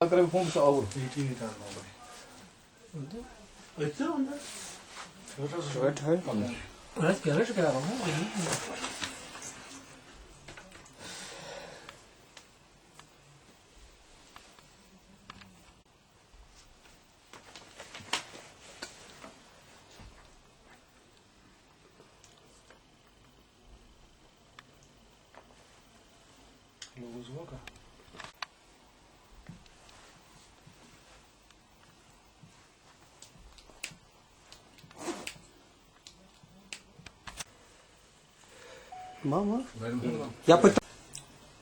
Kompisar over.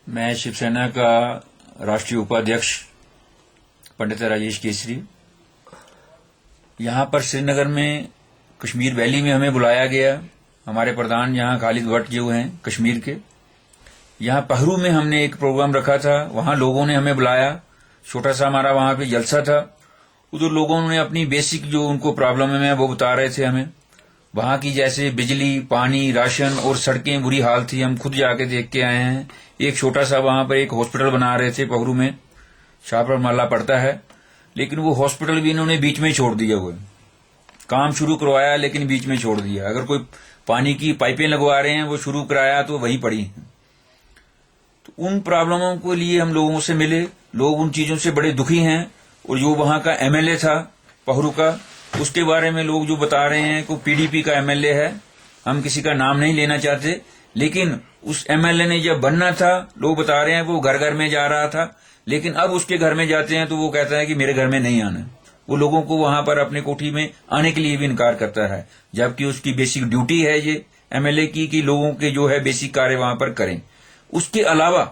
मैं शिवसेना का राष्ट्रीय उपाध्यक्ष पंडित राजेश केसरी। यहाँ पर श्रीनगर में कश्मीर वैली में हमें बुलाया गया। हमारे प्रधान यहाँ खालिद भट्ट जो हैं कश्मीर के। यहाँ पहरू में हमने एक प्रोग्राम रखा था, वहाँ लोगों ने हमें बुलाया। छोटा सा हमारा वहाँ पे जलसा था। उधर लोगों ने अपनी बेसिक जो उनको प्रॉब्लम है वो बता रहे थे हमें। वहाँ की जैसे बिजली, पानी, राशन और सड़कें बुरी हाल थी। हम खुद जाके देख के आए हैं। एक छोटा सा वहाँ पर एक हॉस्पिटल बना रहे थे पहरू में, शाहपुर माला पड़ता है, लेकिन वो हॉस्पिटल भी इन्होंने बीच में छोड़ दिया। हुए काम शुरू करवाया लेकिन बीच में छोड़ दिया। अगर कोई पानी की पाइपें लगवा रहे हैं वो शुरू कराया तो वहीं पड़ी। तो उन प्रॉब्लमों के लिए हम लोगों से मिले। लोग उन चीजों से बड़े दुखी हैं। और जो वहाँ का एमएलए था पहरू का, उसके बारे में लोग जो बता रहे हैं कि पीडीपी का एमएलए है। हम किसी का नाम नहीं लेना चाहते, लेकिन उस एमएलए ने जब बनना था, लोग बता रहे हैं वो घर घर में जा रहा था, लेकिन अब उसके घर में जाते हैं तो वो कहता है कि मेरे घर में नहीं आना। वो लोगों को वहां पर अपने कोठी में आने के लिए भी इनकार करता है, जबकि उसकी बेसिक ड्यूटी है ये एमएलए की कि लोगों के जो है बेसिक कार्य वहां पर करें। उसके अलावा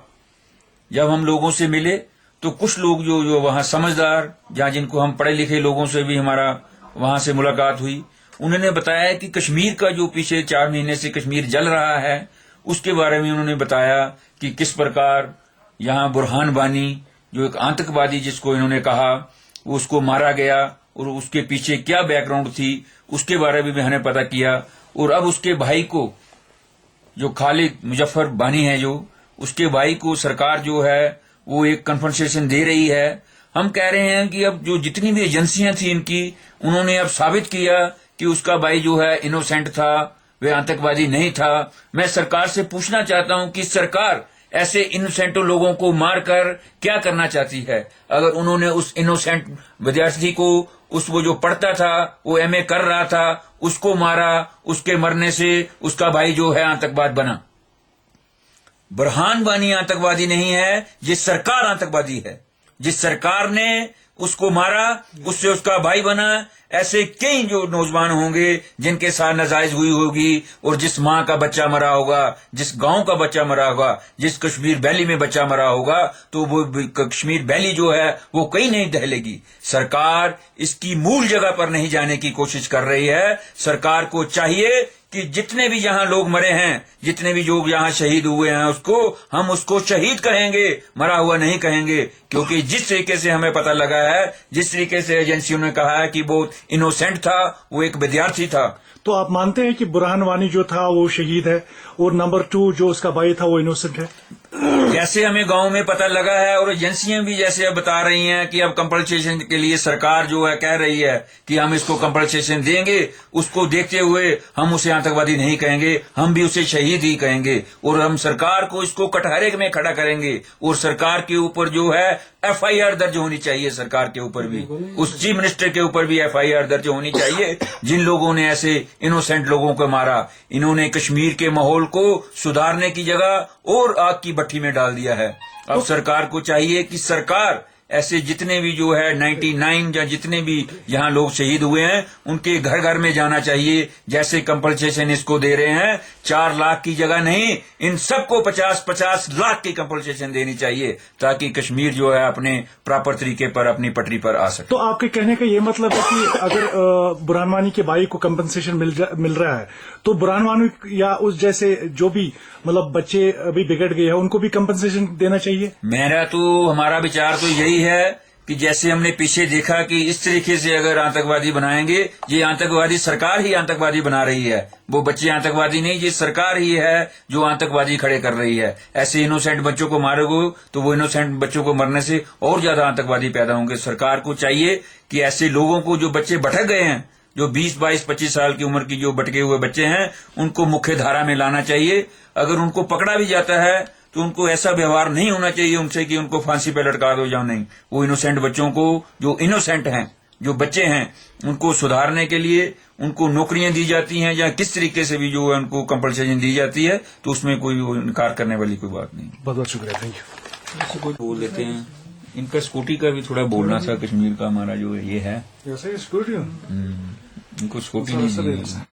जब हम लोगों से मिले तो कुछ लोग जो वहां समझदार, जहां जिनको हम पढ़े लिखे लोगों से भी हमारा वहां से मुलाकात हुई, उन्होंने बताया कि कश्मीर का जो पीछे 4 महीने से कश्मीर जल रहा है उसके बारे में उन्होंने बताया कि किस प्रकार यहाँ बुरहान वानी जो एक आतंकवादी जिसको इन्होंने कहा उसको मारा गया और उसके पीछे क्या बैकग्राउंड थी उसके बारे में भी हमने पता किया। और अब उसके भाई को जो खालिद मुजफ्फर वानी है, जो उसके भाई को सरकार जो है वो एक कंपनसेशन दे रही है। हम कह रहे हैं कि अब जो जितनी भी एजेंसियां थी इनकी, उन्होंने अब साबित किया कि उसका भाई जो है इनोसेंट था, वे आतंकवादी नहीं था। मैं सरकार से पूछना चाहता हूं कि सरकार ऐसे इनोसेंट लोगों को मारकर क्या करना चाहती है। अगर उन्होंने उस इनोसेंट विद्यार्थी को, उस वो जो पढ़ता था, वो एमए कर रहा था, उसको मारा, उसके मरने से उसका भाई जो है आतंकवाद बना। बुरहान वानी आतंकवादी नहीं है, जिस सरकार आतंकवादी है। जिस सरकार ने उसको मारा उससे उसका भाई बना। ऐसे कई जो नौजवान होंगे जिनके साथ नाजायज हुई होगी, और जिस माँ का बच्चा मरा होगा, जिस गांव का बच्चा मरा होगा, जिस कश्मीर वैली में बच्चा मरा होगा, तो वो कश्मीर वैली जो है वो कहीं नहीं दहलेगी। सरकार इसकी मूल जगह पर नहीं जाने की कोशिश कर रही है। सरकार को चाहिए कि जितने भी यहाँ लोग मरे हैं, जितने भी लोग यहाँ शहीद हुए हैं, हम उसको शहीद कहेंगे, मरा हुआ नहीं कहेंगे। क्योंकि जिस तरीके से हमें पता लगा है, जिस तरीके से एजेंसियों ने कहा है कि वो इनोसेंट था, वो एक विद्यार्थी था। तो आप मानते हैं कि बुरहान वानी जो था वो शहीद है, और नंबर 2 जो उसका भाई था वो इनोसेंट है? जैसे हमें गांव में पता लगा है, और एजेंसियां भी जैसे अब बता रही हैं कि अब कंपनसेशन के लिए सरकार जो है कह रही है कि हम इसको कंपनसेशन देंगे, उसको देखते हुए हम उसे आतंकवादी नहीं कहेंगे, हम भी उसे शहीद ही कहेंगे। और हम सरकार को इसको कटहरे में खड़ा करेंगे, और सरकार के ऊपर जो है एफआईआर दर्ज होनी चाहिए। सरकार के ऊपर भी, उस चीफ मिनिस्टर के ऊपर भी एफआईआर दर्ज होनी चाहिए जिन लोगों ने ऐसे इनोसेंट लोगों को मारा। इन्होंने कश्मीर के माहौल को सुधारने की जगह और आग की भट्टी में डाल दिया है। अब सरकार को चाहिए कि सरकार ऐसे जितने भी जो है 99 या जितने भी यहाँ लोग शहीद हुए हैं उनके घर घर में जाना चाहिए। जैसे कंपनसेशन इसको दे रहे हैं 4 लाख की जगह नहीं, इन सबको 50-50 लाख की कंपनसेशन देनी चाहिए, ताकि कश्मीर जो है अपने प्रॉपर तरीके पर अपनी पटरी पर आ सके। तो आपके कहने का ये मतलब है कि अगर बुरहान वानी के भाई को कंपनसेशन मिल रहा है, तो बुरहान वानी या उस जैसे जो भी मतलब बच्चे अभी बिगड़ गए हैं उनको भी कंपनसेशन देना चाहिए? हमारा विचार तो यही है कि जैसे हमने पीछे देखा कि इस तरीके से अगर आतंकवादी बनाएंगे, ये आतंकवादी सरकार ही आतंकवादी बना रही है, वो बच्चे आतंकवादी नहीं, ये सरकार ही है जो आतंकवादी खड़े कर रही है। ऐसे इनोसेंट बच्चों को मारोगे तो वो इनोसेंट बच्चों को मरने से और ज्यादा आतंकवादी पैदा होंगे। सरकार को चाहिए कि ऐसे लोगों को, जो बच्चे भटक गए हैं, जो 20, 22, 25 साल की उम्र की जो भटके हुए बच्चे हैं, उनको मुख्य धारा में लाना चाहिए। अगर उनको पकड़ा भी जाता है तो उनको ऐसा व्यवहार नहीं होना चाहिए उनसे कि उनको फांसी पे लटका दो या नहीं। वो इनोसेंट बच्चों को, जो इनोसेंट हैं, जो बच्चे हैं, उनको सुधारने के लिए उनको नौकरियां दी जाती हैं या किस तरीके से भी जो है उनको कंपल्सेशन दी जाती है, तो उसमें कोई इनकार करने वाली कोई बात नहीं। बहुत बहुत शुक्रिया, थैंक यू। ऐसे कोई बोल देते हैं। इनका स्कूटी का भी थोड़ा बोलना था, कश्मीर का हमारा जो ये है, सिक्योरिटी इनको स्कूटी नहीं दी।